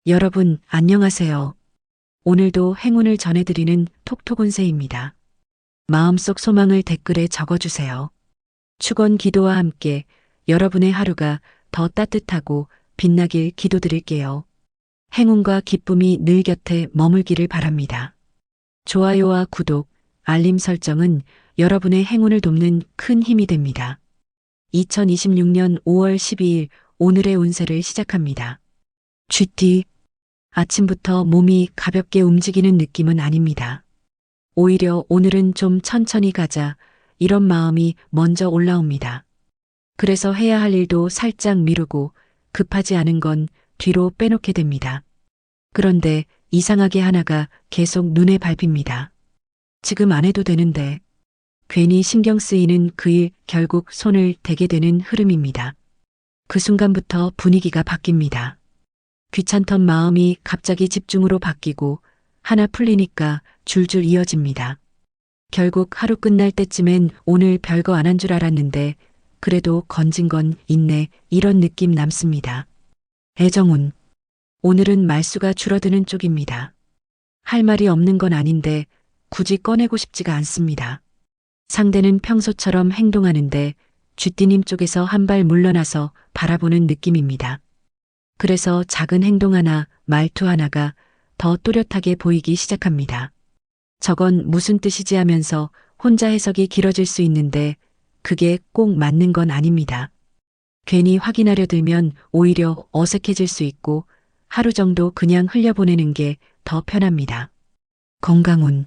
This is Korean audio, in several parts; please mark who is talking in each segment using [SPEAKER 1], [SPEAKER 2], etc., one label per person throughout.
[SPEAKER 1] 여러분, 안녕하세요. 오늘도 행운을 전해드리는 톡톡운세입니다. 마음속 소망을 댓글에 적어주세요. 축원 기도와 함께 여러분의 하루가 더 따뜻하고 빛나길 기도드릴게요. 행운과 기쁨이 늘 곁에 머물기를 바랍니다. 좋아요와 구독, 알림 설정은 여러분의 행운을 돕는 큰 힘이 됩니다. 2026년 5월 12일 오늘의 운세를 시작합니다. 쥐띠. 아침부터 몸이 가볍게 움직이는 느낌은 아닙니다. 오히려 오늘은 좀 천천히 가자, 이런 마음이 먼저 올라옵니다. 그래서 해야 할 일도 살짝 미루고 급하지 않은 건 뒤로 빼놓게 됩니다. 그런데 이상하게 하나가 계속 눈에 밟힙니다. 지금 안 해도 되는데 괜히 신경 쓰이는 그 일 결국 손을 대게 되는 흐름입니다. 그 순간부터 분위기가 바뀝니다. 귀찮던 마음이 갑자기 집중으로 바뀌고 하나 풀리니까 줄줄 이어집니다. 결국 하루 끝날 때쯤엔 오늘 별거 안 한 줄 알았는데 그래도 건진 건 있네, 이런 느낌 남습니다. 애정운. 오늘은 말수가 줄어드는 쪽입니다. 할 말이 없는 건 아닌데 굳이 꺼내고 싶지가 않습니다. 상대는 평소처럼 행동하는데 쥐띠님 쪽에서 한 발 물러나서 바라보는 느낌입니다. 그래서 작은 행동 하나, 말투 하나가 더 또렷하게 보이기 시작합니다. 저건 무슨 뜻이지 하면서 혼자 해석이 길어질 수 있는데 그게 꼭 맞는 건 아닙니다. 괜히 확인하려 들면 오히려 어색해질 수 있고 하루 정도 그냥 흘려보내는 게 더 편합니다. 건강운.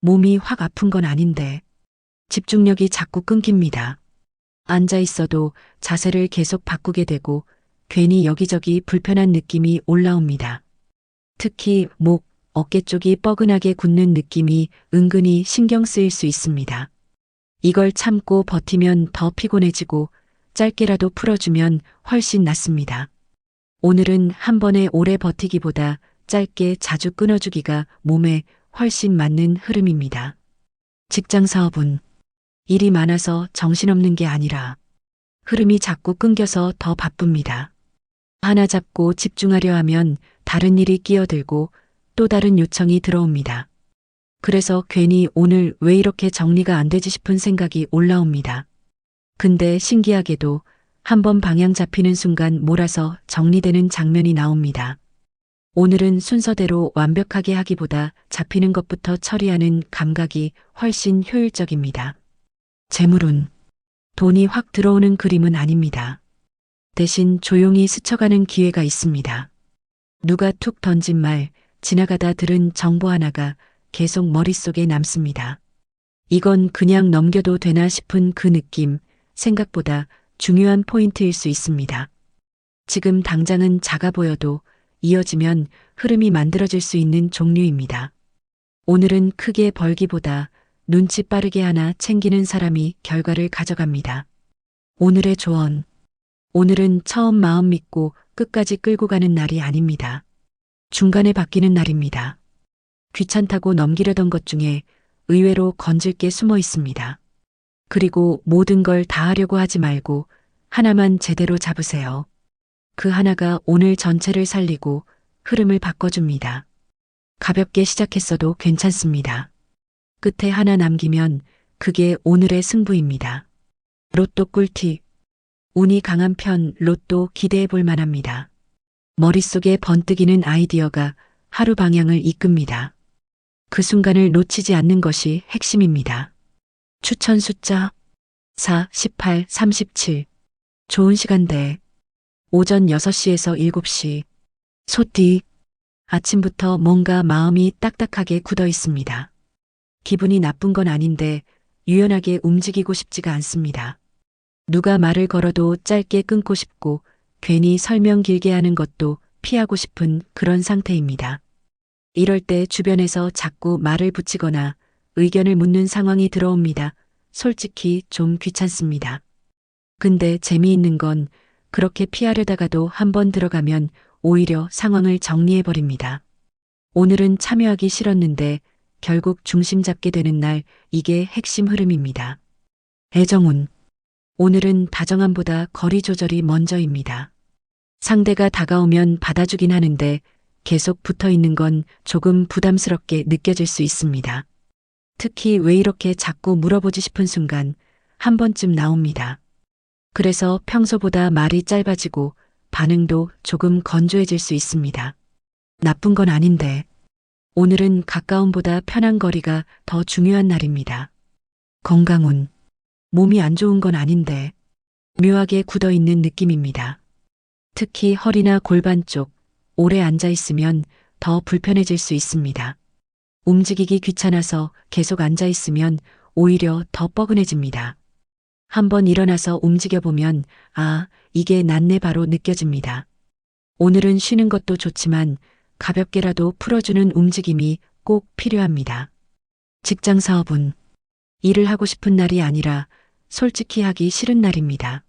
[SPEAKER 1] 몸이 확 아픈 건 아닌데 집중력이 자꾸 끊깁니다. 앉아 있어도 자세를 계속 바꾸게 되고 괜히 여기저기 불편한 느낌이 올라옵니다. 특히 목, 어깨 쪽이 뻐근하게 굳는 느낌이 은근히 신경 쓰일 수 있습니다. 이걸 참고 버티면 더 피곤해지고 짧게라도 풀어주면 훨씬 낫습니다. 오늘은 한 번에 오래 버티기보다 짧게 자주 끊어주기가 몸에 훨씬 맞는 흐름입니다. 직장 사업은 일이 많아서 정신없는 게 아니라 흐름이 자꾸 끊겨서 더 바쁩니다. 하나 잡고 집중하려 하면 다른 일이 끼어들고 또 다른 요청이 들어옵니다. 그래서 괜히 오늘 왜 이렇게 정리가 안 되지 싶은 생각이 올라옵니다. 근데 신기하게도 한번 방향 잡히는 순간 몰아서 정리되는 장면이 나옵니다. 오늘은 순서대로 완벽하게 하기보다 잡히는 것부터 처리하는 감각이 훨씬 효율적입니다. 재물운. 돈이 확 들어오는 그림은 아닙니다. 대신 조용히 스쳐가는 기회가 있습니다. 누가 툭 던진 말, 지나가다 들은 정보 하나가 계속 머릿속에 남습니다. 이건 그냥 넘겨도 되나 싶은 그 느낌, 생각보다 중요한 포인트일 수 있습니다. 지금 당장은 작아 보여도 이어지면 흐름이 만들어질 수 있는 종류입니다. 오늘은 크게 벌기보다 눈치 빠르게 하나 챙기는 사람이 결과를 가져갑니다. 오늘의 조언. 오늘은 처음 마음 믿고 끝까지 끌고 가는 날이 아닙니다. 중간에 바뀌는 날입니다. 귀찮다고 넘기려던 것 중에 의외로 건질 게 숨어 있습니다. 그리고 모든 걸 다 하려고 하지 말고 하나만 제대로 잡으세요. 그 하나가 오늘 전체를 살리고 흐름을 바꿔줍니다. 가볍게 시작했어도 괜찮습니다. 끝에 하나 남기면 그게 오늘의 승부입니다. 로또 꿀팁. 운이 강한 편 로또 기대해 볼 만합니다. 머릿속에 번뜩이는 아이디어가 하루 방향을 이끕니다. 그 순간을 놓치지 않는 것이 핵심입니다. 추천 숫자 4, 18, 37. 좋은 시간대. 오전 6시에서 7시. 소띠. 아침부터 뭔가 마음이 딱딱하게 굳어 있습니다. 기분이 나쁜 건 아닌데 유연하게 움직이고 싶지가 않습니다. 누가 말을 걸어도 짧게 끊고 싶고 괜히 설명 길게 하는 것도 피하고 싶은 그런 상태입니다. 이럴 때 주변에서 자꾸 말을 붙이거나 의견을 묻는 상황이 들어옵니다. 솔직히 좀 귀찮습니다. 근데 재미있는 건 그렇게 피하려다가도 한번 들어가면 오히려 상황을 정리해버립니다. 오늘은 참여하기 싫었는데 결국 중심 잡게 되는 날, 이게 핵심 흐름입니다. 애정운. 오늘은 다정함보다 거리 조절이 먼저입니다. 상대가 다가오면 받아주긴 하는데 계속 붙어 있는 건 조금 부담스럽게 느껴질 수 있습니다. 특히 왜 이렇게 자꾸 물어보지 싶은 순간 한 번쯤 나옵니다. 그래서 평소보다 말이 짧아지고 반응도 조금 건조해질 수 있습니다. 나쁜 건 아닌데 오늘은 가까움보다 편한 거리가 더 중요한 날입니다. 건강운. 몸이 안 좋은 건 아닌데 묘하게 굳어 있는 느낌입니다. 특히 허리나 골반 쪽 오래 앉아 있으면 더 불편해질 수 있습니다. 움직이기 귀찮아서 계속 앉아 있으면 오히려 더 뻐근해집니다. 한번 일어나서 움직여보면 아, 이게 낫네 바로 느껴집니다. 오늘은 쉬는 것도 좋지만 가볍게라도 풀어주는 움직임이 꼭 필요합니다. 직장 사업은 일을 하고 싶은 날이 아니라 솔직히 하기 싫은 날입니다.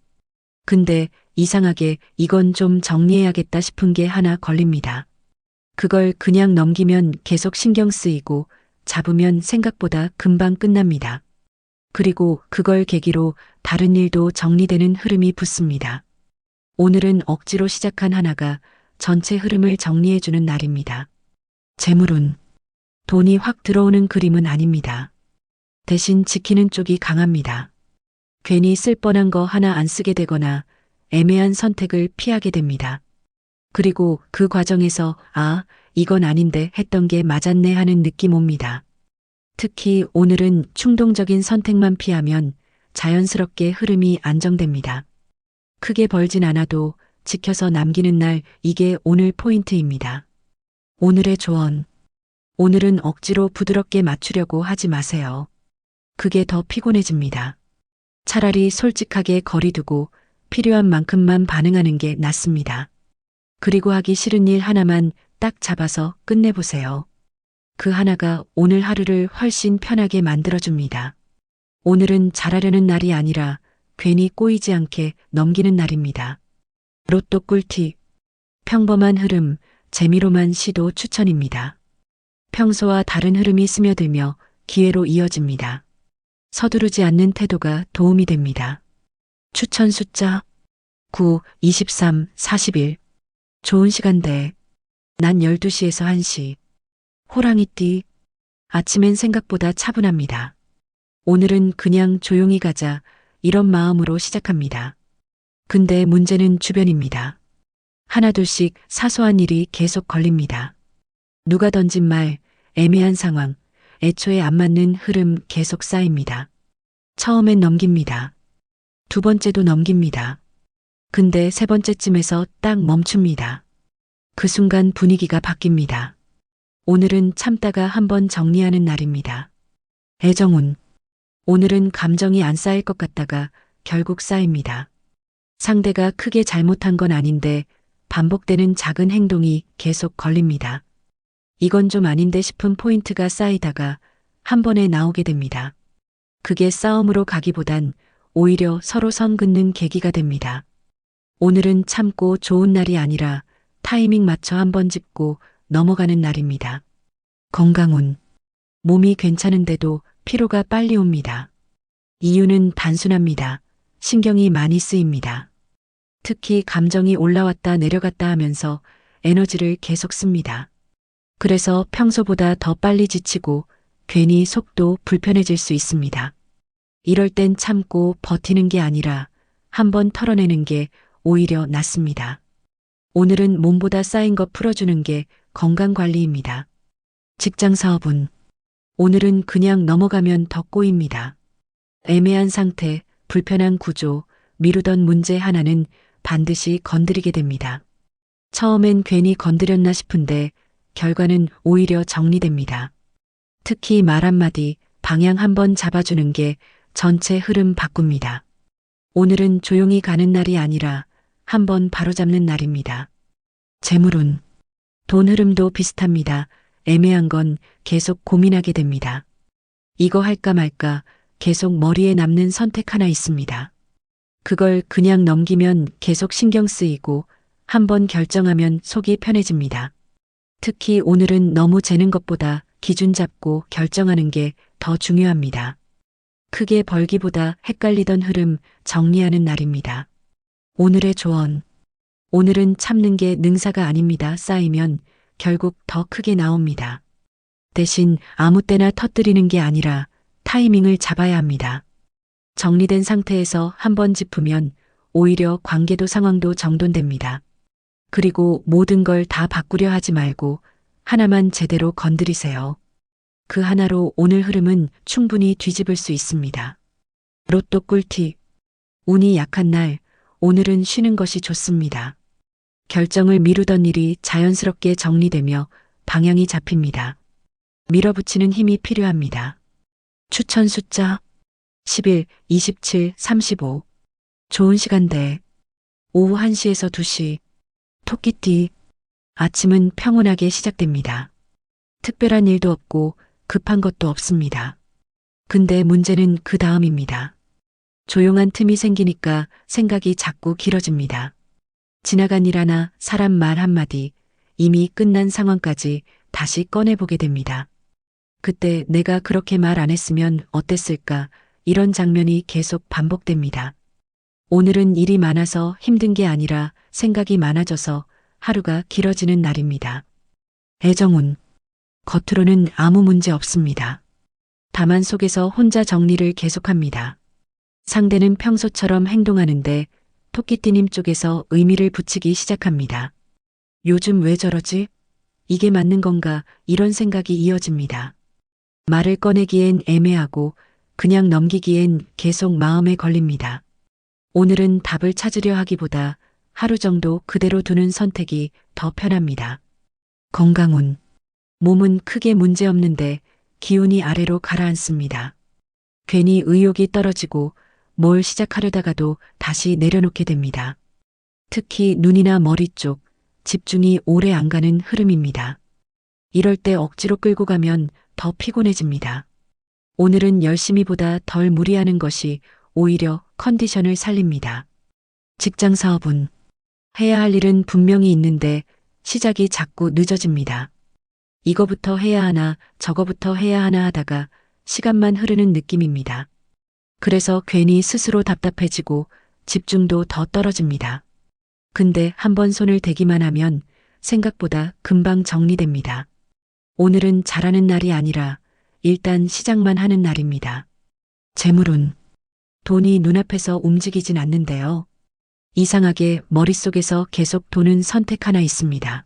[SPEAKER 1] 근데 이상하게 이건 좀 정리해야겠다 싶은 게 하나 걸립니다. 그걸 그냥 넘기면 계속 신경 쓰이고 잡으면 생각보다 금방 끝납니다. 그리고 그걸 계기로 다른 일도 정리되는 흐름이 붙습니다. 오늘은 억지로 시작한 하나가 전체 흐름을 정리해주는 날입니다. 재물운. 돈이 확 들어오는 그림은 아닙니다. 대신 지키는 쪽이 강합니다. 괜히 쓸 뻔한 거 하나 안 쓰게 되거나 애매한 선택을 피하게 됩니다. 그리고 그 과정에서 아, 이건 아닌데 했던 게 맞았네 하는 느낌 옵니다. 특히 오늘은 충동적인 선택만 피하면 자연스럽게 흐름이 안정됩니다. 크게 벌진 않아도 지켜서 남기는 날 이게 오늘 포인트입니다. 오늘의 조언. 오늘은 억지로 부드럽게 맞추려고 하지 마세요. 그게 더 피곤해집니다. 차라리 솔직하게 거리두고 필요한 만큼만 반응하는 게 낫습니다. 그리고 하기 싫은 일 하나만 딱 잡아서 끝내보세요. 그 하나가 오늘 하루를 훨씬 편하게 만들어줍니다. 오늘은 잘하려는 날이 아니라 괜히 꼬이지 않게 넘기는 날입니다. 로또 꿀팁. 평범한 흐름, 재미로만 시도 추천입니다. 평소와 다른 흐름이 스며들며 기회로 이어집니다. 서두르지 않는 태도가 도움이 됩니다. 추천 숫자 9, 23, 41. 좋은 시간대. 낮 12시에서 1시. 호랑이띠. 아침엔 생각보다 차분합니다. 오늘은 그냥 조용히 가자 이런 마음으로 시작합니다. 근데 문제는 주변입니다. 하나둘씩 사소한 일이 계속 걸립니다. 누가 던진 말, 애매한 상황, 애초에 안 맞는 흐름 계속 쌓입니다. 처음엔 넘깁니다. 두 번째도 넘깁니다. 근데 세 번째쯤에서 딱 멈춥니다. 그 순간 분위기가 바뀝니다. 오늘은 참다가 한번 정리하는 날입니다. 애정운. 오늘은 감정이 안 쌓일 것 같다가 결국 쌓입니다. 상대가 크게 잘못한 건 아닌데 반복되는 작은 행동이 계속 걸립니다. 이건 좀 아닌데 싶은 포인트가 쌓이다가 한 번에 나오게 됩니다. 그게 싸움으로 가기보단 오히려 서로 선 긋는 계기가 됩니다. 오늘은 참고 좋은 날이 아니라 타이밍 맞춰 한번 짚고 넘어가는 날입니다. 건강운. 몸이 괜찮은데도 피로가 빨리 옵니다. 이유는 단순합니다. 신경이 많이 쓰입니다. 특히 감정이 올라왔다 내려갔다 하면서 에너지를 계속 씁니다. 그래서 평소보다 더 빨리 지치고 괜히 속도 불편해질 수 있습니다. 이럴 땐 참고 버티는 게 아니라 한번 털어내는 게 오히려 낫습니다. 오늘은 몸보다 쌓인 거 풀어주는 게 건강관리입니다. 직장 사업은 오늘은 그냥 넘어가면 더 꼬입니다. 애매한 상태, 불편한 구조, 미루던 문제 하나는 반드시 건드리게 됩니다. 처음엔 괜히 건드렸나 싶은데 결과는 오히려 정리됩니다. 특히 말 한마디, 방향 한번 잡아주는 게 전체 흐름 바꿉니다. 오늘은 조용히 가는 날이 아니라 한번 바로잡는 날입니다. 재물운. 돈 흐름도 비슷합니다. 애매한 건 계속 고민하게 됩니다. 이거 할까 말까 계속 머리에 남는 선택 하나 있습니다. 그걸 그냥 넘기면 계속 신경 쓰이고 한번 결정하면 속이 편해집니다. 특히 오늘은 너무 재는 것보다 기준 잡고 결정하는 게 더 중요합니다. 크게 벌기보다 헷갈리던 흐름 정리하는 날입니다. 오늘의 조언. 오늘은 참는 게 능사가 아닙니다. 쌓이면 결국 더 크게 나옵니다. 대신 아무 때나 터뜨리는 게 아니라 타이밍을 잡아야 합니다. 정리된 상태에서 한번 짚으면 오히려 관계도 상황도 정돈됩니다. 그리고 모든 걸 다 바꾸려 하지 말고 하나만 제대로 건드리세요. 그 하나로 오늘 흐름은 충분히 뒤집을 수 있습니다. 로또 꿀팁. 운이 약한 날, 오늘은 쉬는 것이 좋습니다. 결정을 미루던 일이 자연스럽게 정리되며 방향이 잡힙니다. 밀어붙이는 힘이 필요합니다. 추천 숫자 11, 27, 35. 좋은 시간대. 오후 1시에서 2시. 토끼띠. 아침은 평온하게 시작됩니다. 특별한 일도 없고 급한 것도 없습니다. 근데 문제는 그 다음입니다. 조용한 틈이 생기니까 생각이 자꾸 길어집니다. 지나간 일 하나, 사람 말 한마디, 이미 끝난 상황까지 다시 꺼내보게 됩니다. 그때 내가 그렇게 말 안 했으면 어땠을까, 이런 장면이 계속 반복됩니다. 오늘은 일이 많아서 힘든 게 아니라 생각이 많아져서 하루가 길어지는 날입니다. 애정운. 겉으로는 아무 문제 없습니다. 다만 속에서 혼자 정리를 계속합니다. 상대는 평소처럼 행동하는데 토끼띠님 쪽에서 의미를 붙이기 시작합니다. 요즘 왜 저러지? 이게 맞는 건가? 이런 생각이 이어집니다. 말을 꺼내기엔 애매하고 그냥 넘기기엔 계속 마음에 걸립니다. 오늘은 답을 찾으려 하기보다 하루 정도 그대로 두는 선택이 더 편합니다. 건강운. 몸은 크게 문제 없는데 기운이 아래로 가라앉습니다. 괜히 의욕이 떨어지고 뭘 시작하려다가도 다시 내려놓게 됩니다. 특히 눈이나 머리 쪽 집중이 오래 안 가는 흐름입니다. 이럴 때 억지로 끌고 가면 더 피곤해집니다. 오늘은 열심히보다 덜 무리하는 것이 오히려 컨디션을 살립니다. 직장 사업은 해야 할 일은 분명히 있는데 시작이 자꾸 늦어집니다. 이거부터 해야 하나 저거부터 해야 하나 하다가 시간만 흐르는 느낌입니다. 그래서 괜히 스스로 답답해지고 집중도 더 떨어집니다. 근데 한번 손을 대기만 하면 생각보다 금방 정리됩니다. 오늘은 잘하는 날이 아니라 일단 시작만 하는 날입니다. 재물운. 돈이 눈앞에서 움직이진 않는데요. 이상하게 머릿속에서 계속 도는 선택 하나 있습니다.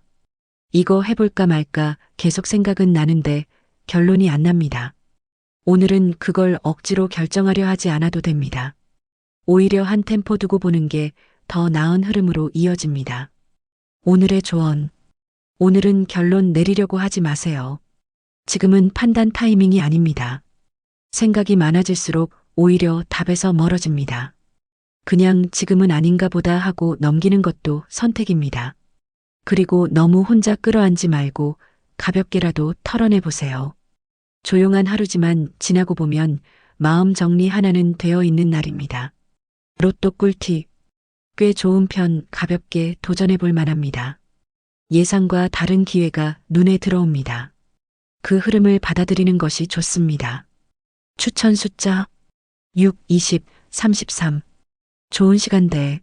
[SPEAKER 1] 이거 해볼까 말까 계속 생각은 나는데 결론이 안 납니다. 오늘은 그걸 억지로 결정하려 하지 않아도 됩니다. 오히려 한 템포 두고 보는 게 더 나은 흐름으로 이어집니다. 오늘의 조언. 오늘은 결론 내리려고 하지 마세요. 지금은 판단 타이밍이 아닙니다. 생각이 많아질수록 오히려 답에서 멀어집니다. 그냥 지금은 아닌가 보다 하고 넘기는 것도 선택입니다. 그리고 너무 혼자 끌어안지 말고 가볍게라도 털어내 보세요. 조용한 하루지만 지나고 보면 마음 정리 하나는 되어 있는 날입니다. 로또 꿀팁. 꽤 좋은 편 가볍게 도전해 볼 만합니다. 예상과 다른 기회가 눈에 들어옵니다. 그 흐름을 받아들이는 것이 좋습니다. 추천 숫자 6, 20, 33. 좋은 시간대.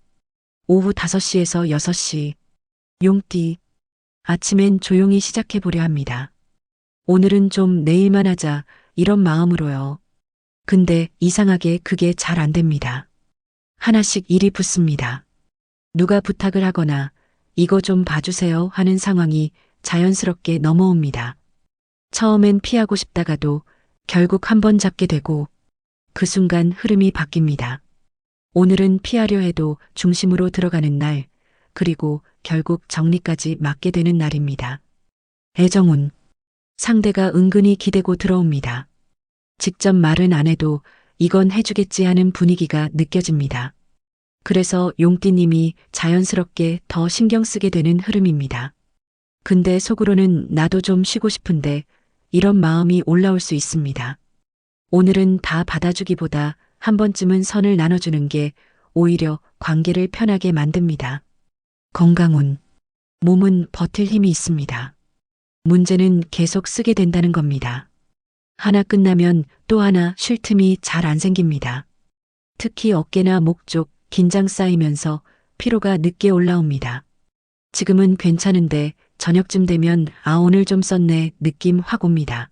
[SPEAKER 1] 오후 5시에서 6시. 용띠. 아침엔 조용히 시작해 보려 합니다. 오늘은 좀 내일만 하자 이런 마음으로요. 근데 이상하게 그게 잘 안 됩니다. 하나씩 일이 붙습니다. 누가 부탁을 하거나 이거 좀 봐주세요 하는 상황이 자연스럽게 넘어옵니다. 처음엔 피하고 싶다가도 결국 한번 잡게 되고 그 순간 흐름이 바뀝니다. 오늘은 피하려 해도 중심으로 들어가는 날, 그리고 결국 정리까지 맡게 되는 날입니다. 애정운. 상대가 은근히 기대고 들어옵니다. 직접 말은 안 해도 이건 해주겠지 하는 분위기가 느껴집니다. 그래서 용띠님이 자연스럽게 더 신경 쓰게 되는 흐름입니다. 근데 속으로는 나도 좀 쉬고 싶은데 이런 마음이 올라올 수 있습니다. 오늘은 다 받아주기보다 한 번쯤은 선을 나눠주는 게 오히려 관계를 편하게 만듭니다. 건강운. 몸은 버틸 힘이 있습니다. 문제는 계속 쓰게 된다는 겁니다. 하나 끝나면 또 하나 쉴 틈이 잘 안 생깁니다. 특히 어깨나 목 쪽 긴장 쌓이면서 피로가 늦게 올라옵니다. 지금은 괜찮은데 저녁쯤 되면 오늘 좀 썼네 느낌 확 옵니다.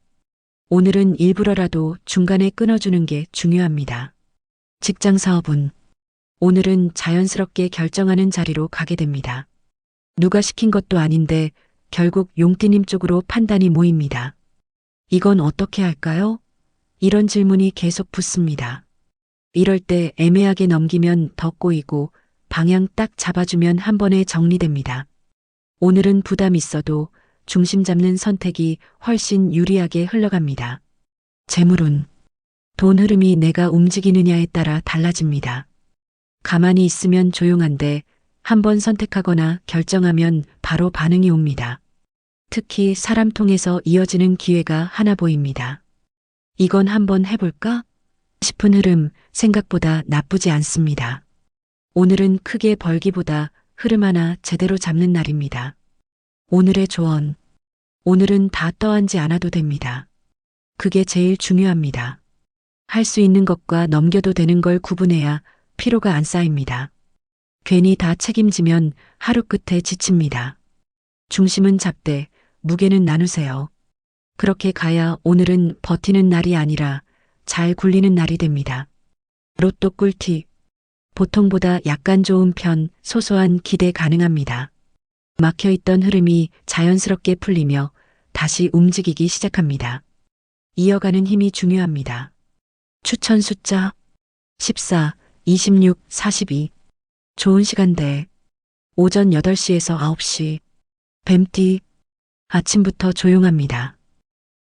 [SPEAKER 1] 오늘은 일부러라도 중간에 끊어주는 게 중요합니다. 직장 사업은 오늘은 자연스럽게 결정하는 자리로 가게 됩니다. 누가 시킨 것도 아닌데 결국 용띠님 쪽으로 판단이 모입니다. 이건 어떻게 할까요? 이런 질문이 계속 붙습니다. 이럴 때 애매하게 넘기면 더 꼬이고 방향 딱 잡아주면 한 번에 정리됩니다. 오늘은 부담 있어도 중심 잡는 선택이 훨씬 유리하게 흘러갑니다. 재물운. 돈 흐름이 내가 움직이느냐에 따라 달라집니다. 가만히 있으면 조용한데 한번 선택하거나 결정하면 바로 반응이 옵니다. 특히 사람 통해서 이어지는 기회가 하나 보입니다. 이건 한번 해볼까? 싶은 흐름 생각보다 나쁘지 않습니다. 오늘은 크게 벌기보다 흐름 하나 제대로 잡는 날입니다. 오늘의 조언. 오늘은 다 떠안지 않아도 됩니다. 그게 제일 중요합니다. 할 수 있는 것과 넘겨도 되는 걸 구분해야 피로가 안 쌓입니다. 괜히 다 책임지면 하루 끝에 지칩니다. 중심은 잡되 무게는 나누세요. 그렇게 가야 오늘은 버티는 날이 아니라 잘 굴리는 날이 됩니다. 로또 꿀팁. 보통보다 약간 좋은 편 소소한 기대 가능합니다. 막혀있던 흐름이 자연스럽게 풀리며 다시 움직이기 시작합니다. 이어가는 힘이 중요합니다. 추천 숫자 14, 26, 42. 좋은 시간대. 오전 8시에서 9시. 뱀띠. 아침부터 조용합니다.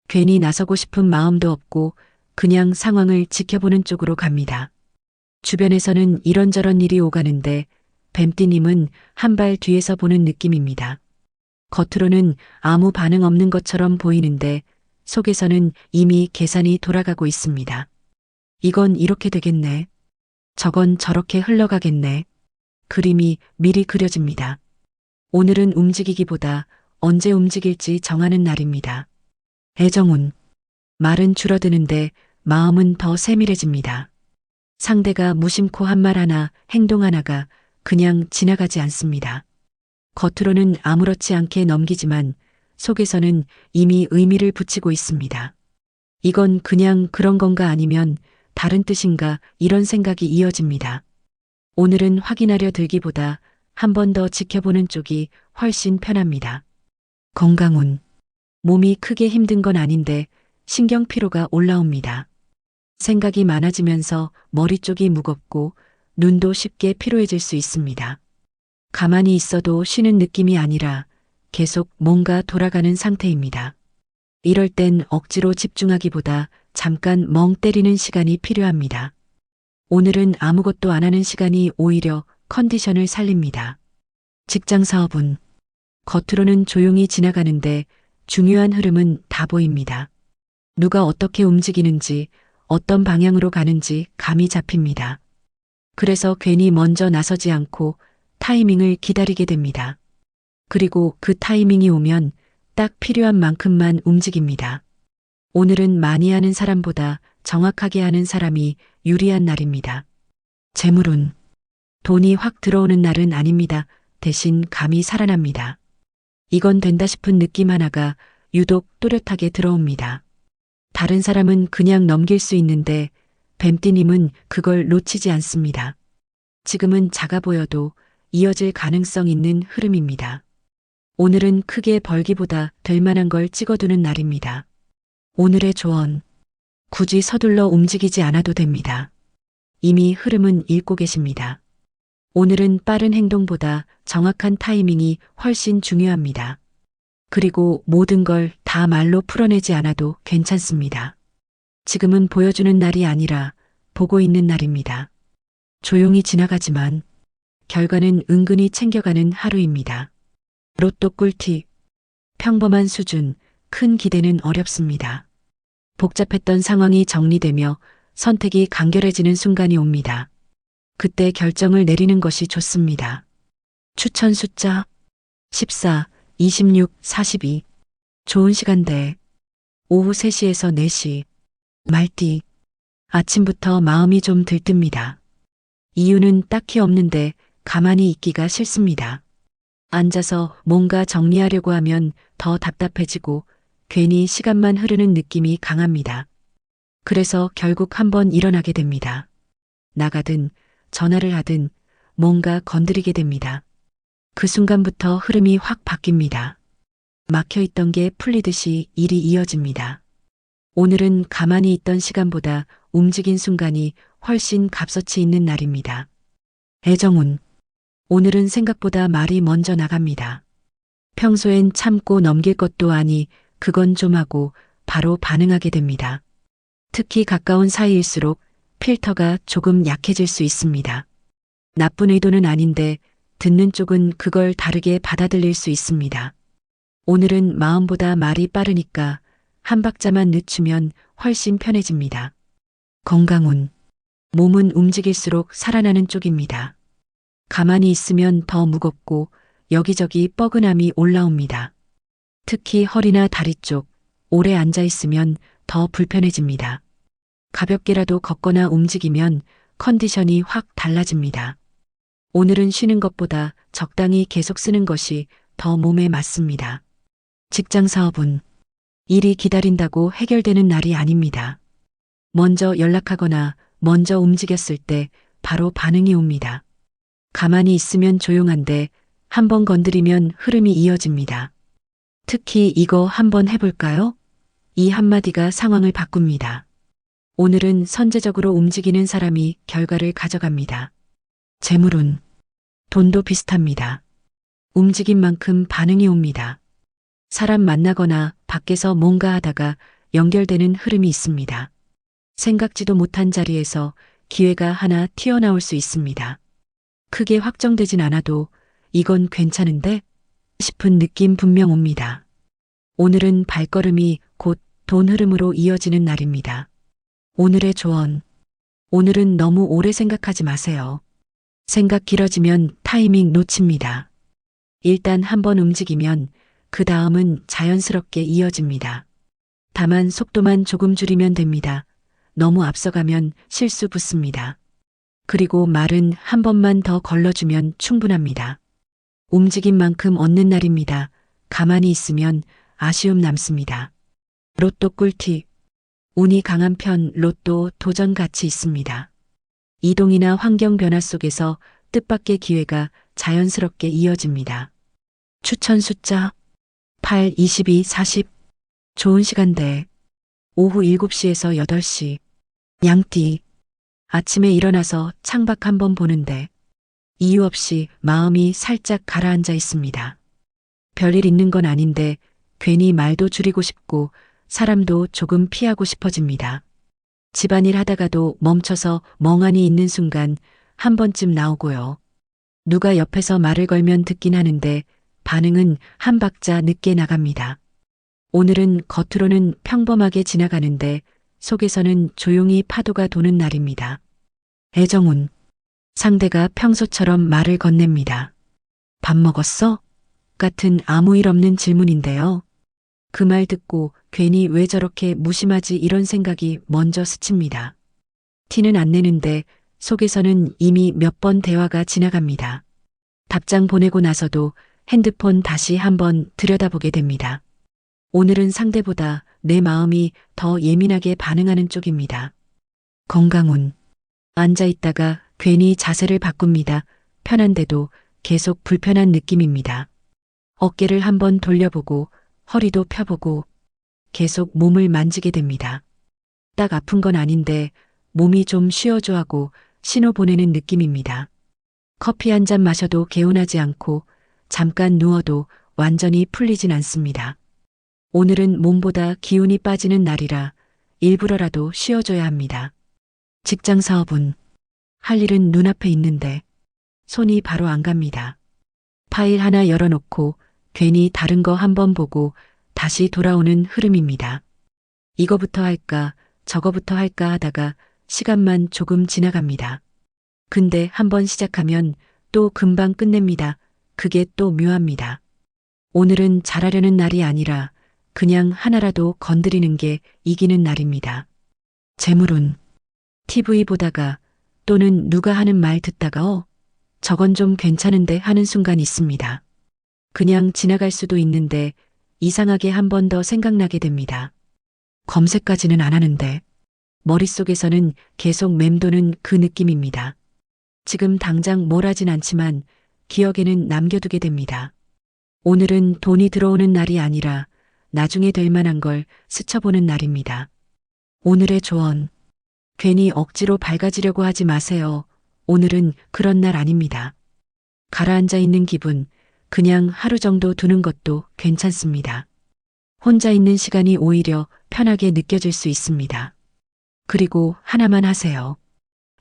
[SPEAKER 1] 괜히 나서고 싶은 마음도 없고 그냥 상황을 지켜보는 쪽으로 갑니다. 주변에서는 이런저런 일이 오가는데 뱀띠님은 한 발 뒤에서 보는 느낌입니다. 겉으로는 아무 반응 없는 것처럼 보이는데 속에서는 이미 계산이 돌아가고 있습니다. 이건 이렇게 되겠네. 저건 저렇게 흘러가겠네. 그림이 미리 그려집니다. 오늘은 움직이기보다 언제 움직일지 정하는 날입니다. 애정운. 말은 줄어드는데 마음은 더 세밀해집니다. 상대가 무심코 한 말 하나, 행동 하나가 그냥 지나가지 않습니다. 겉으로는 아무렇지 않게 넘기지만 속에서는 이미 의미를 붙이고 있습니다. 이건 그냥 그런 건가 아니면 다른 뜻인가 이런 생각이 이어집니다. 오늘은 확인하려 들기보다 한 번 더 지켜보는 쪽이 훨씬 편합니다. 건강운. 몸이 크게 힘든 건 아닌데 신경 피로가 올라옵니다. 생각이 많아지면서 머리 쪽이 무겁고 눈도 쉽게 피로해질 수 있습니다. 가만히 있어도 쉬는 느낌이 아니라 계속 뭔가 돌아가는 상태입니다. 이럴 땐 억지로 집중하기보다 잠깐 멍 때리는 시간이 필요합니다. 오늘은 아무것도 안 하는 시간이 오히려 컨디션을 살립니다. 직장 사업은 겉으로는 조용히 지나가는데 중요한 흐름은 다 보입니다. 누가 어떻게 움직이는지 어떤 방향으로 가는지 감이 잡힙니다. 그래서 괜히 먼저 나서지 않고 타이밍을 기다리게 됩니다. 그리고 그 타이밍이 오면 딱 필요한 만큼만 움직입니다. 오늘은 많이 하는 사람보다 정확하게 하는 사람이 유리한 날입니다. 재물운. 돈이 확 들어오는 날은 아닙니다. 대신 감이 살아납니다. 이건 된다 싶은 느낌 하나가 유독 또렷하게 들어옵니다. 다른 사람은 그냥 넘길 수 있는데 뱀띠님은 그걸 놓치지 않습니다. 지금은 작아 보여도 이어질 가능성 있는 흐름입니다. 오늘은 크게 벌기보다 될 만한 걸 찍어두는 날입니다. 오늘의 조언. 굳이 서둘러 움직이지 않아도 됩니다. 이미 흐름은 읽고 계십니다. 오늘은 빠른 행동보다 정확한 타이밍이 훨씬 중요합니다. 그리고 모든 걸 다 말로 풀어내지 않아도 괜찮습니다. 지금은 보여주는 날이 아니라 보고 있는 날입니다. 조용히 지나가지만 결과는 은근히 챙겨가는 하루입니다. 로또 꿀팁. 평범한 수준, 큰 기대는 어렵습니다. 복잡했던 상황이 정리되며 선택이 간결해지는 순간이 옵니다. 그때 결정을 내리는 것이 좋습니다. 추천 숫자 14, 26, 42. 좋은 시간대. 오후 3시에서 4시. 말띠. 아침부터 마음이 좀 들뜹니다. 이유는 딱히 없는데 가만히 있기가 싫습니다. 앉아서 뭔가 정리하려고 하면 더 답답해지고 괜히 시간만 흐르는 느낌이 강합니다. 그래서 결국 한번 일어나게 됩니다. 나가든 전화를 하든 뭔가 건드리게 됩니다. 그 순간부터 흐름이 확 바뀝니다. 막혀있던 게 풀리듯이 일이 이어집니다. 오늘은 가만히 있던 시간보다 움직인 순간이 훨씬 값어치 있는 날입니다. 애정운. 오늘은 생각보다 말이 먼저 나갑니다. 평소엔 참고 넘길 것도 아니 그건 좀 하고 바로 반응하게 됩니다. 특히 가까운 사이일수록 필터가 조금 약해질 수 있습니다. 나쁜 의도는 아닌데 듣는 쪽은 그걸 다르게 받아들일 수 있습니다. 오늘은 마음보다 말이 빠르니까 한 박자만 늦추면 훨씬 편해집니다. 건강운. 몸은 움직일수록 살아나는 쪽입니다. 가만히 있으면 더 무겁고 여기저기 뻐근함이 올라옵니다. 특히 허리나 다리 쪽, 오래 앉아 있으면 더 불편해집니다. 가볍게라도 걷거나 움직이면 컨디션이 확 달라집니다. 오늘은 쉬는 것보다 적당히 계속 쓰는 것이 더 몸에 맞습니다. 직장 사업은 일이 기다린다고 해결되는 날이 아닙니다. 먼저 연락하거나 먼저 움직였을 때 바로 반응이 옵니다. 가만히 있으면 조용한데 한번 건드리면 흐름이 이어집니다. 특히 이거 한번 해볼까요? 이 한마디가 상황을 바꿉니다. 오늘은 선제적으로 움직이는 사람이 결과를 가져갑니다. 재물운. 돈도 비슷합니다. 움직인 만큼 반응이 옵니다. 사람 만나거나 밖에서 뭔가 하다가 연결되는 흐름이 있습니다. 생각지도 못한 자리에서 기회가 하나 튀어나올 수 있습니다. 크게 확정되진 않아도 이건 괜찮은데 싶은 느낌 분명 옵니다. 오늘은 발걸음이 곧 돈 흐름으로 이어지는 날입니다. 오늘의 조언. 오늘은 너무 오래 생각하지 마세요. 생각 길어지면 타이밍 놓칩니다. 일단 한번 움직이면 그 다음은 자연스럽게 이어집니다. 다만 속도만 조금 줄이면 됩니다. 너무 앞서가면 실수 붙습니다. 그리고 말은 한 번만 더 걸러주면 충분합니다. 움직인 만큼 얻는 날입니다. 가만히 있으면 아쉬움 남습니다. 로또 꿀팁. 운이 강한 편 로또 도전 가치 있습니다. 이동이나 환경 변화 속에서 뜻밖의 기회가 자연스럽게 이어집니다. 추천 숫자 8, 22, 40. 좋은 시간대. 오후 7시에서 8시. 양띠. 아침에 일어나서 창밖 한번 보는데 이유 없이 마음이 살짝 가라앉아 있습니다. 별일 있는 건 아닌데 괜히 말도 줄이고 싶고 사람도 조금 피하고 싶어집니다. 집안일 하다가도 멈춰서 멍하니 있는 순간 한 번쯤 나오고요. 누가 옆에서 말을 걸면 듣긴 하는데 반응은 한 박자 늦게 나갑니다. 오늘은 겉으로는 평범하게 지나가는데 속에서는 조용히 파도가 도는 날입니다. 애정운. 상대가 평소처럼 말을 건넵니다. 밥 먹었어? 같은 아무 일 없는 질문인데요. 그 말 듣고 괜히 왜 저렇게 무심하지 이런 생각이 먼저 스칩니다. 티는 안 내는데 속에서는 이미 몇 번 대화가 지나갑니다. 답장 보내고 나서도 핸드폰 다시 한번 들여다보게 됩니다. 오늘은 상대보다 내 마음이 더 예민하게 반응하는 쪽입니다. 건강운. 앉아 있다가 괜히 자세를 바꿉니다. 편한데도 계속 불편한 느낌입니다. 어깨를 한번 돌려보고 허리도 펴보고 계속 몸을 만지게 됩니다. 딱 아픈 건 아닌데 몸이 좀 쉬어줘 하고 신호 보내는 느낌입니다. 커피 한 잔 마셔도 개운하지 않고 잠깐 누워도 완전히 풀리진 않습니다. 오늘은 몸보다 기운이 빠지는 날이라 일부러라도 쉬어줘야 합니다. 직장 사업은 할 일은 눈앞에 있는데 손이 바로 안 갑니다. 파일 하나 열어놓고 괜히 다른 거 한번 보고 다시 돌아오는 흐름입니다. 이거부터 할까 저거부터 할까 하다가 시간만 조금 지나갑니다. 근데 한번 시작하면 또 금방 끝냅니다. 그게 또 묘합니다. 오늘은 잘하려는 날이 아니라 그냥 하나라도 건드리는 게 이기는 날입니다. 재물운. TV 보다가 또는 누가 하는 말 듣다가 저건 좀 괜찮은데 하는 순간 있습니다. 그냥 지나갈 수도 있는데 이상하게 한 번 더 생각나게 됩니다. 검색까지는 안 하는데 머릿속에서는 계속 맴도는 그 느낌입니다. 지금 당장 뭘 하진 않지만 기억에는 남겨두게 됩니다. 오늘은 돈이 들어오는 날이 아니라 나중에 될 만한 걸 스쳐보는 날입니다. 오늘의 조언. 괜히 억지로 밝아지려고 하지 마세요. 오늘은 그런 날 아닙니다. 가라앉아 있는 기분, 그냥 하루 정도 두는 것도 괜찮습니다. 혼자 있는 시간이 오히려 편하게 느껴질 수 있습니다. 그리고 하나만 하세요.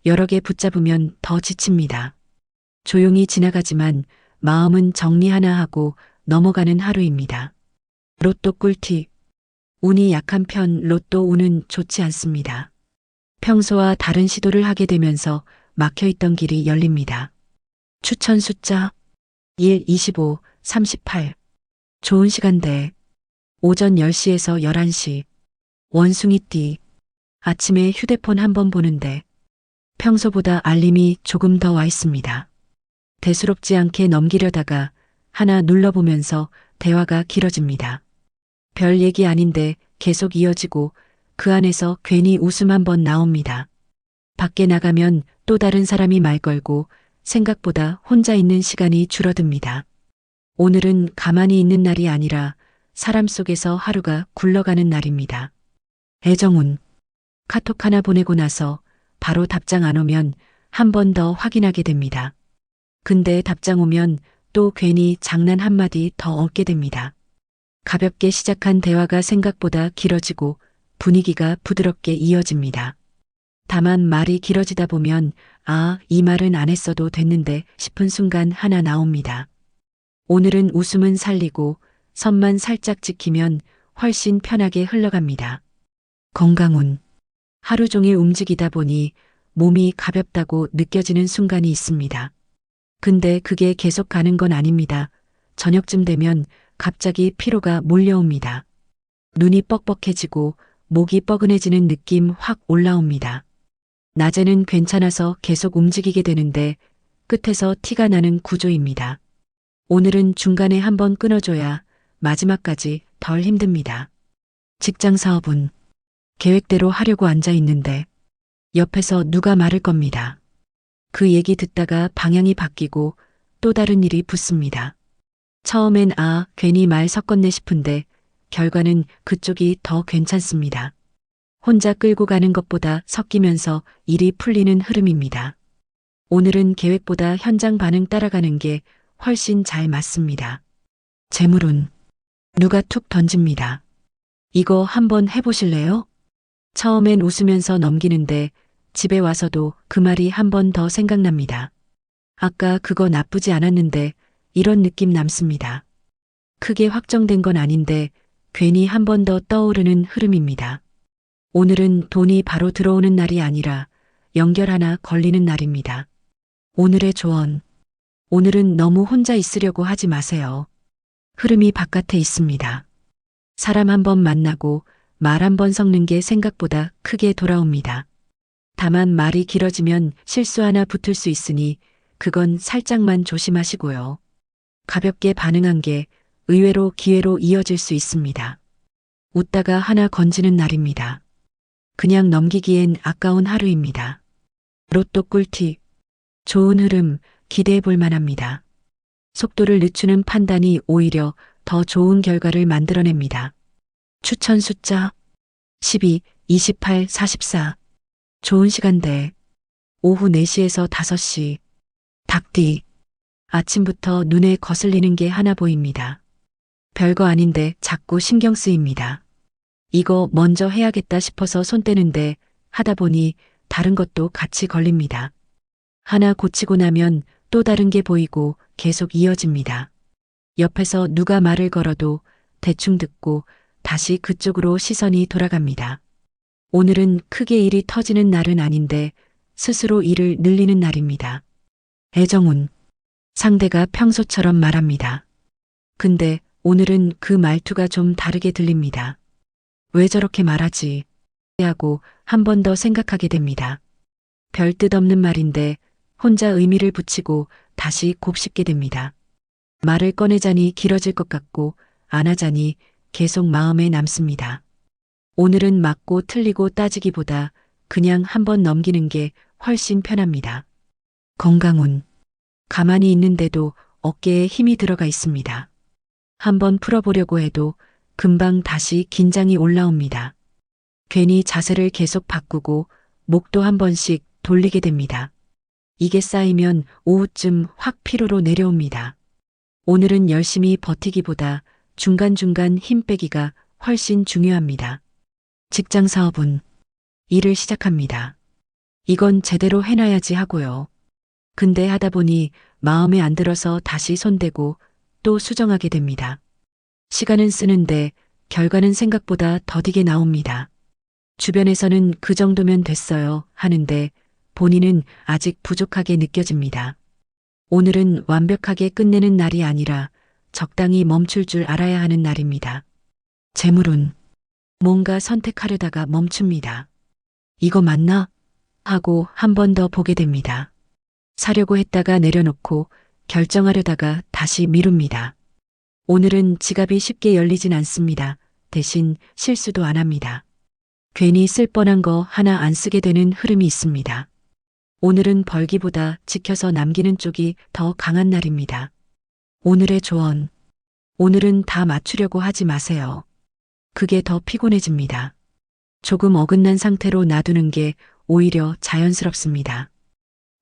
[SPEAKER 1] 여러 개 붙잡으면 더 지칩니다. 조용히 지나가지만 마음은 정리 하나 하고 넘어가는 하루입니다. 로또 꿀팁. 운이 약한 편 로또 운은 좋지 않습니다. 평소와 다른 시도를 하게 되면서 막혀있던 길이 열립니다. 추천 숫자 1, 25, 38. 좋은 시간대. 오전 10시에서 11시. 원숭이띠. 아침에 휴대폰 한번 보는데 평소보다 알림이 조금 더 와 있습니다. 대수롭지 않게 넘기려다가 하나 눌러보면서 대화가 길어집니다. 별 얘기 아닌데 계속 이어지고 그 안에서 괜히 웃음 한번 나옵니다. 밖에 나가면 또 다른 사람이 말 걸고 생각보다 혼자 있는 시간이 줄어듭니다. 오늘은 가만히 있는 날이 아니라 사람 속에서 하루가 굴러가는 날입니다. 애정운. 카톡 하나 보내고 나서 바로 답장 안 오면 한 번 더 확인하게 됩니다. 근데 답장 오면 또 괜히 장난 한마디 더 얻게 됩니다. 가볍게 시작한 대화가 생각보다 길어지고 분위기가 부드럽게 이어집니다. 다만 말이 길어지다 보면 이 말은 안 했어도 됐는데 싶은 순간 하나 나옵니다. 오늘은 웃음은 살리고 선만 살짝 지키면 훨씬 편하게 흘러갑니다. 건강운. 하루 종일 움직이다 보니 몸이 가볍다고 느껴지는 순간이 있습니다. 근데 그게 계속 가는 건 아닙니다. 저녁쯤 되면 갑자기 피로가 몰려옵니다. 눈이 뻑뻑해지고 목이 뻐근해지는 느낌 확 올라옵니다. 낮에는 괜찮아서 계속 움직이게 되는데 끝에서 티가 나는 구조입니다. 오늘은 중간에 한번 끊어줘야 마지막까지 덜 힘듭니다. 직장 사업은 계획대로 하려고 앉아 있는데 옆에서 누가 말을 겁니다. 그 얘기 듣다가 방향이 바뀌고 또 다른 일이 붙습니다. 처음엔 괜히 말 섞었네 싶은데 결과는 그쪽이 더 괜찮습니다. 혼자 끌고 가는 것보다 섞이면서 일이 풀리는 흐름입니다. 오늘은 계획보다 현장 반응 따라가는 게 훨씬 잘 맞습니다. 재물운. 누가 툭 던집니다. 이거 한번 해보실래요? 처음엔 웃으면서 넘기는데 집에 와서도 그 말이 한 번 더 생각납니다. 아까 그거 나쁘지 않았는데 이런 느낌 남습니다. 크게 확정된 건 아닌데 괜히 한 번 더 떠오르는 흐름입니다. 오늘은 돈이 바로 들어오는 날이 아니라 연결 하나 걸리는 날입니다. 오늘의 조언. 오늘은 너무 혼자 있으려고 하지 마세요. 흐름이 바깥에 있습니다. 사람 한 번 만나고 말 한 번 섞는 게 생각보다 크게 돌아옵니다. 다만 말이 길어지면 실수 하나 붙을 수 있으니 그건 살짝만 조심하시고요. 가볍게 반응한 게 의외로 기회로 이어질 수 있습니다. 웃다가 하나 건지는 날입니다. 그냥 넘기기엔 아까운 하루입니다. 로또 꿀팁. 좋은 흐름 기대해 볼 만합니다. 속도를 늦추는 판단이 오히려 더 좋은 결과를 만들어냅니다. 추천 숫자 12, 28, 44. 좋은 시간대. 오후 4시에서 5시. 닭띠. 아침부터 눈에 거슬리는 게 하나 보입니다. 별거 아닌데 자꾸 신경 쓰입니다. 이거 먼저 해야겠다 싶어서 손 떼는데 하다 보니 다른 것도 같이 걸립니다. 하나 고치고 나면 또 다른 게 보이고 계속 이어집니다. 옆에서 누가 말을 걸어도 대충 듣고 다시 그쪽으로 시선이 돌아갑니다. 오늘은 크게 일이 터지는 날은 아닌데 스스로 일을 늘리는 날입니다. 애정운. 상대가 평소처럼 말합니다. 근데 오늘은 그 말투가 좀 다르게 들립니다. 왜 저렇게 말하지? 하고 한 번 더 생각하게 됩니다. 별 뜻 없는 말인데 혼자 의미를 붙이고 다시 곱씹게 됩니다. 말을 꺼내자니 길어질 것 같고 안 하자니 계속 마음에 남습니다. 오늘은 맞고 틀리고 따지기보다 그냥 한번 넘기는 게 훨씬 편합니다. 건강운. 가만히 있는데도 어깨에 힘이 들어가 있습니다. 한번 풀어보려고 해도 금방 다시 긴장이 올라옵니다. 괜히 자세를 계속 바꾸고 목도 한 번씩 돌리게 됩니다. 이게 쌓이면 오후쯤 확 피로로 내려옵니다. 오늘은 열심히 버티기보다 중간중간 힘 빼기가 훨씬 중요합니다. 직장 사업은 일을 시작합니다. 이건 제대로 해놔야지 하고요. 근데 하다 보니 마음에 안 들어서 다시 손대고 또 수정하게 됩니다. 시간은 쓰는데 결과는 생각보다 더디게 나옵니다. 주변에서는 그 정도면 됐어요 하는데 본인은 아직 부족하게 느껴집니다. 오늘은 완벽하게 끝내는 날이 아니라 적당히 멈출 줄 알아야 하는 날입니다. 재물운. 뭔가 선택하려다가 멈춥니다. 이거 맞나? 하고 한 번 더 보게 됩니다. 사려고 했다가 내려놓고 결정하려다가 다시 미룹니다. 오늘은 지갑이 쉽게 열리진 않습니다. 대신 실수도 안 합니다. 괜히 쓸 뻔한 거 하나 안 쓰게 되는 흐름이 있습니다. 오늘은 벌기보다 지켜서 남기는 쪽이 더 강한 날입니다. 오늘의 조언. 오늘은 다 맞추려고 하지 마세요. 그게 더 피곤해집니다. 조금 어긋난 상태로 놔두는 게 오히려 자연스럽습니다.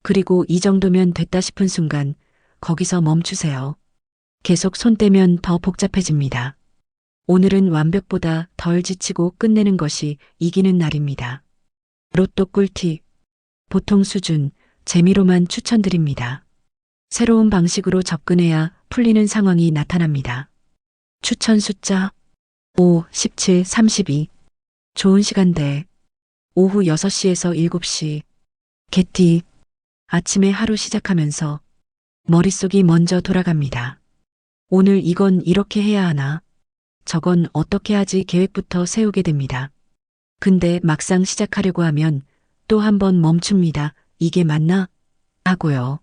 [SPEAKER 1] 그리고 이 정도면 됐다 싶은 순간 거기서 멈추세요. 계속 손 떼면 더 복잡해집니다. 오늘은 완벽보다 덜 지치고 끝내는 것이 이기는 날입니다. 로또 꿀팁. 보통 수준, 재미로만 추천드립니다. 새로운 방식으로 접근해야 풀리는 상황이 나타납니다. 추천 숫자 5, 17, 32. 좋은 시간대. 오후 6시에서 7시. 개띠. 아침에 하루 시작하면서 머릿속이 먼저 돌아갑니다. 오늘 이건 이렇게 해야 하나? 저건 어떻게 하지 계획부터 세우게 됩니다. 근데 막상 시작하려고 하면 또 한 번 멈춥니다. 이게 맞나? 하고요.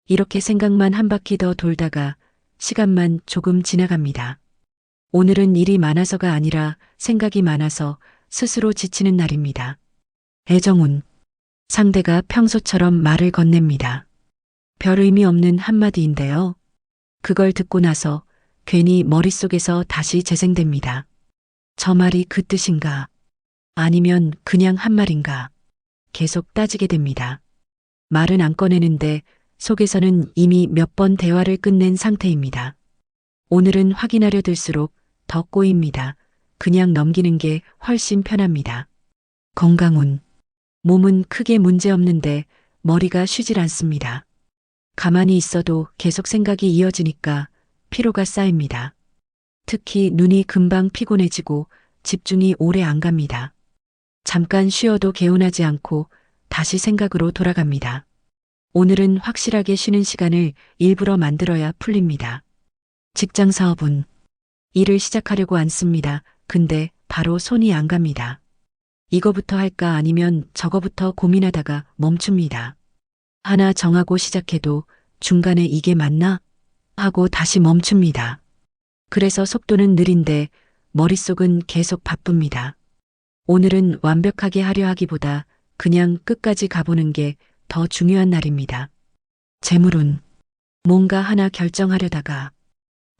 [SPEAKER 1] 이렇게 생각만 한 바퀴 더 돌다가 시간만 조금 지나갑니다. 오늘은 일이 많아서가 아니라 생각이 많아서 스스로 지치는 날입니다. 애정운. 상대가 평소처럼 말을 건넵니다. 별 의미 없는 한마디인데요. 그걸 듣고 나서 괜히 머릿속에서 다시 재생됩니다. 저 말이 그 뜻인가? 아니면 그냥 한 말인가? 계속 따지게 됩니다. 말은 안 꺼내는데 속에서는 이미 몇 번 대화를 끝낸 상태입니다. 오늘은 확인하려 들수록 더 꼬입니다. 그냥 넘기는 게 훨씬 편합니다. 건강운. 몸은 크게 문제 없는데 머리가 쉬질 않습니다. 가만히 있어도 계속 생각이 이어지니까 피로가 쌓입니다. 특히 눈이 금방 피곤해지고 집중이 오래 안 갑니다. 잠깐 쉬어도 개운하지 않고 다시 생각으로 돌아갑니다. 오늘은 확실하게 쉬는 시간을 일부러 만들어야 풀립니다. 직장 사업은 일을 시작하려고 앉습니다. 근데 바로 손이 안 갑니다. 이거부터 할까 아니면 저거부터 고민하다가 멈춥니다. 하나 정하고 시작해도 중간에 이게 맞나? 하고 다시 멈춥니다. 그래서 속도는 느린데 머릿속은 계속 바쁩니다. 오늘은 완벽하게 하려 하기보다 그냥 끝까지 가보는 게 더 중요한 날입니다. 재물운. 뭔가 하나 결정하려다가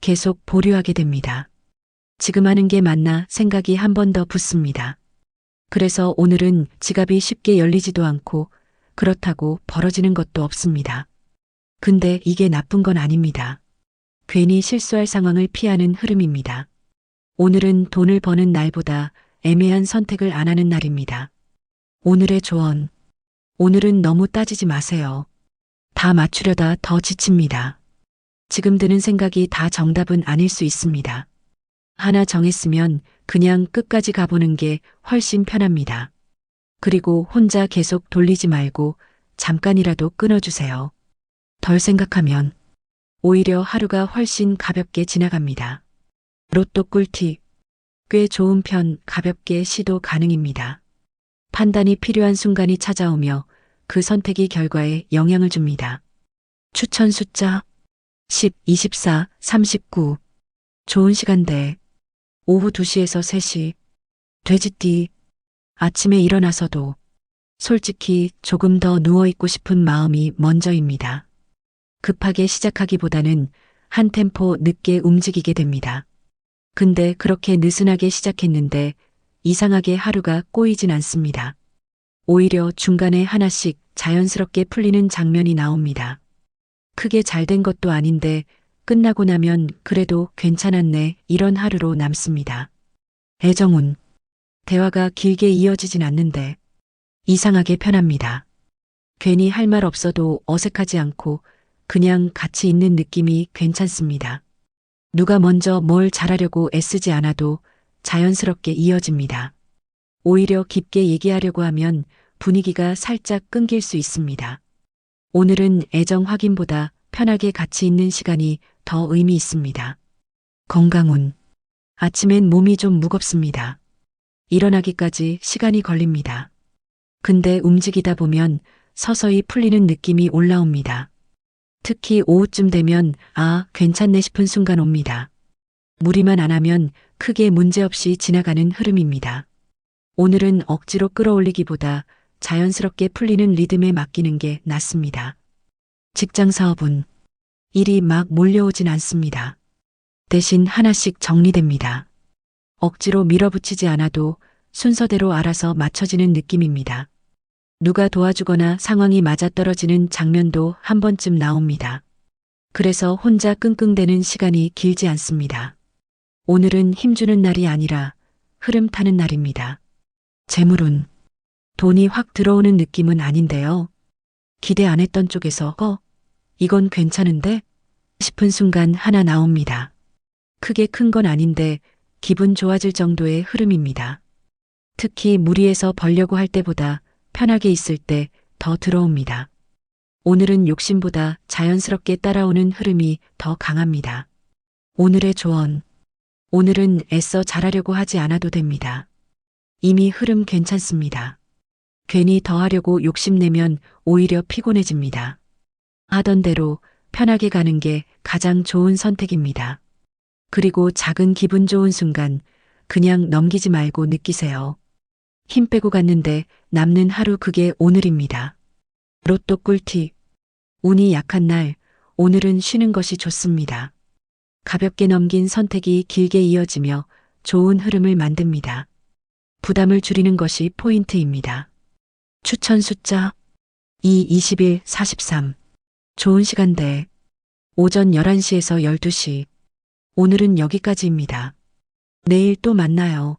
[SPEAKER 1] 계속 보류하게 됩니다. 지금 하는 게 맞나 생각이 한 번 더 붙습니다. 그래서 오늘은 지갑이 쉽게 열리지도 않고 그렇다고 벌어지는 것도 없습니다. 근데 이게 나쁜 건 아닙니다. 괜히 실수할 상황을 피하는 흐름입니다. 오늘은 돈을 버는 날보다 애매한 선택을 안 하는 날입니다. 오늘의 조언. 오늘은 너무 따지지 마세요. 다 맞추려다 더 지칩니다. 지금 드는 생각이 다 정답은 아닐 수 있습니다. 하나 정했으면 그냥 끝까지 가보는 게 훨씬 편합니다. 그리고 혼자 계속 돌리지 말고 잠깐이라도 끊어주세요. 덜 생각하면 오히려 하루가 훨씬 가볍게 지나갑니다. 로또 꿀팁. 꽤 좋은 편 가볍게 시도 가능입니다. 판단이 필요한 순간이 찾아오며 그 선택이 결과에 영향을 줍니다. 추천 숫자 10, 24, 39. 좋은 시간대. 오후 2시에서 3시. 돼지띠. 아침에 일어나서도 솔직히 조금 더 누워있고 싶은 마음이 먼저입니다. 급하게 시작하기보다는 한 템포 늦게 움직이게 됩니다. 근데 그렇게 느슨하게 시작했는데 이상하게 하루가 꼬이진 않습니다. 오히려 중간에 하나씩 자연스럽게 풀리는 장면이 나옵니다. 크게 잘 된 것도 아닌데 끝나고 나면 그래도 괜찮았네 이런 하루로 남습니다. 애정운. 대화가 길게 이어지진 않는데 이상하게 편합니다. 괜히 할 말 없어도 어색하지 않고 그냥 같이 있는 느낌이 괜찮습니다. 누가 먼저 뭘 잘하려고 애쓰지 않아도 자연스럽게 이어집니다. 오히려 깊게 얘기하려고 하면 분위기가 살짝 끊길 수 있습니다. 오늘은 애정 확인보다 편하게 같이 있는 시간이 더 의미 있습니다. 건강운. 아침엔 몸이 좀 무겁습니다. 일어나기까지 시간이 걸립니다. 근데 움직이다 보면 서서히 풀리는 느낌이 올라옵니다. 특히 오후쯤 되면 괜찮네 싶은 순간 옵니다. 무리만 안 하면 크게 문제없이 지나가는 흐름입니다. 오늘은 억지로 끌어올리기보다 자연스럽게 풀리는 리듬에 맡기는 게 낫습니다. 직장 사업은 일이 막 몰려오진 않습니다. 대신 하나씩 정리됩니다. 억지로 밀어붙이지 않아도 순서대로 알아서 맞춰지는 느낌입니다. 누가 도와주거나 상황이 맞아떨어지는 장면도 한 번쯤 나옵니다. 그래서 혼자 끙끙대는 시간이 길지 않습니다. 오늘은 힘주는 날이 아니라 흐름 타는 날입니다. 재물운. 돈이 확 들어오는 느낌은 아닌데요. 기대 안 했던 쪽에서 이건 괜찮은데? 싶은 순간 하나 나옵니다. 크게 큰 건 아닌데 기분 좋아질 정도의 흐름입니다. 특히 무리해서 벌려고 할 때보다 편하게 있을 때 더 들어옵니다. 오늘은 욕심보다 자연스럽게 따라오는 흐름이 더 강합니다. 오늘의 조언. 오늘은 애써 잘하려고 하지 않아도 됩니다. 이미 흐름 괜찮습니다. 괜히 더 하려고 욕심내면 오히려 피곤해집니다. 하던 대로 편하게 가는 게 가장 좋은 선택입니다. 그리고 작은 기분 좋은 순간 그냥 넘기지 말고 느끼세요. 힘 빼고 갔는데 남는 하루 그게 오늘입니다. 로또 꿀팁. 운이 약한 날, 오늘은 쉬는 것이 좋습니다. 가볍게 넘긴 선택이 길게 이어지며 좋은 흐름을 만듭니다. 부담을 줄이는 것이 포인트입니다. 추천 숫자 2, 21, 43. 좋은 시간대. 오전 11시에서 12시. 오늘은 여기까지입니다. 내일 또 만나요.